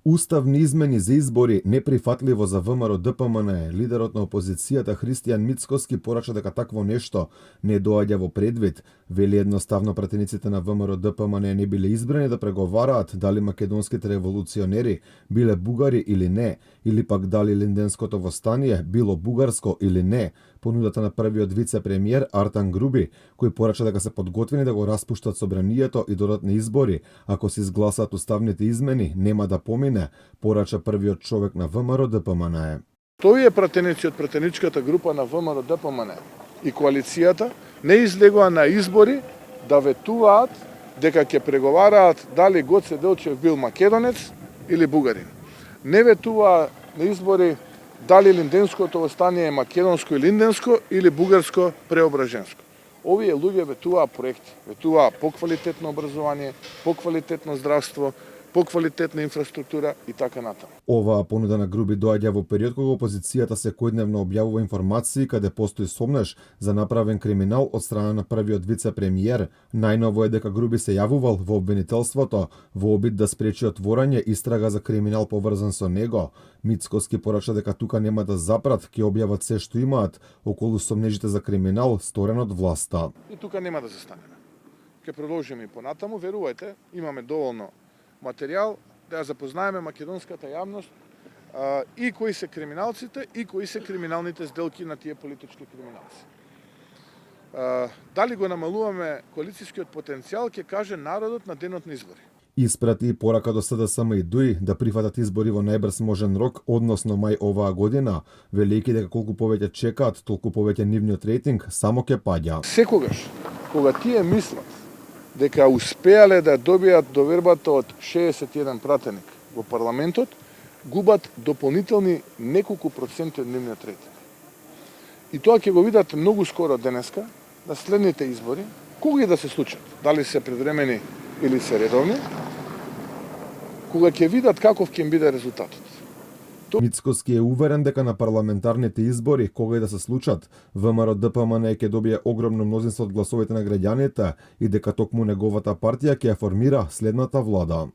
Уставни измени за избори неприфатливо за ВМРО ДПМН. Лидерот на опозицијата Христијан Мицкоски порача дека такво нешто не доаѓа во предвид. Вели едноставно пратениците на ВМРО ДПМН не биле избрани да преговараат дали македонските револуционери биле бугари или не, или пак дали Линденското востание било бугарско или не. Понудата на првиот вице-премиер Артан Груби, кој порача дека се подготвени да го распуштат собранието и додатни избори, ако се изгласаат уставните измени, нема да помине, порача првиот човек на ВМРО ДПМН. Тој е пратеници од пратеничката група на ВМРО ДПМН и коалицијата не излегува на избори да ветуваат дека ќе преговараат дали Гоце Делчев бил македонец или бугарин. Не ветуваа на избори дали Линденското востание е македонско и линденско или бугарско преображенско. Овие луѓе ветуваа проекти, ветуваа поквалитетно образование, поквалитетно здравство, поквалитетна инфраструктура и така натаму. Оваа понуда на Груби доаѓа во период кога опозицијата секојдневно објавува информации каде постои сомнеш за направен криминал од страна на првиот вице-премиер. Најново е дека Груби се јавувал во обвинителството во обид да спречи отворање истрага за криминал поврзан со него. Мицкоски порача дека тука нема да запрат, ќе објават се што имаат околу сомнежите за криминал сторен од власта. И тука нема да се станеме. Ќе продолжиме и понатаму, верувајте, имаме доволно материјал да ја запознаеме македонската јавност и кои се криминалците и кои се криминалните сделки на тие политички криминалци. Дали го намалуваме коалицијскиот потенцијал, ќе каже народот на денот на избори. Испрати и порака до СДСМ и ДУИ да прифатат избори во најбрз можен рок, односно мај оваа година, велејќи дека колку повеќе чекаат, толку повеќе нивниот рейтинг само ќе паѓа. Секогаш, кога тие мислат дека успеале да добијат довербата од 61 пратеник во парламентот, губат дополнителни неколку проценти од нивниот рейтинг. И тоа ќе го видат многу скоро денеска, на следните избори, кога и да се случат, дали се предвремени или се редовни, кога ќе видат каков ќе им биде резултатот. Мицкоски е уверен дека на парламентарните избори, кога и да се случат, ВМРО ДПМН ќе добие огромно мнозинство од гласовите на граѓаните и дека токму неговата партија ќе ја формира следната влада.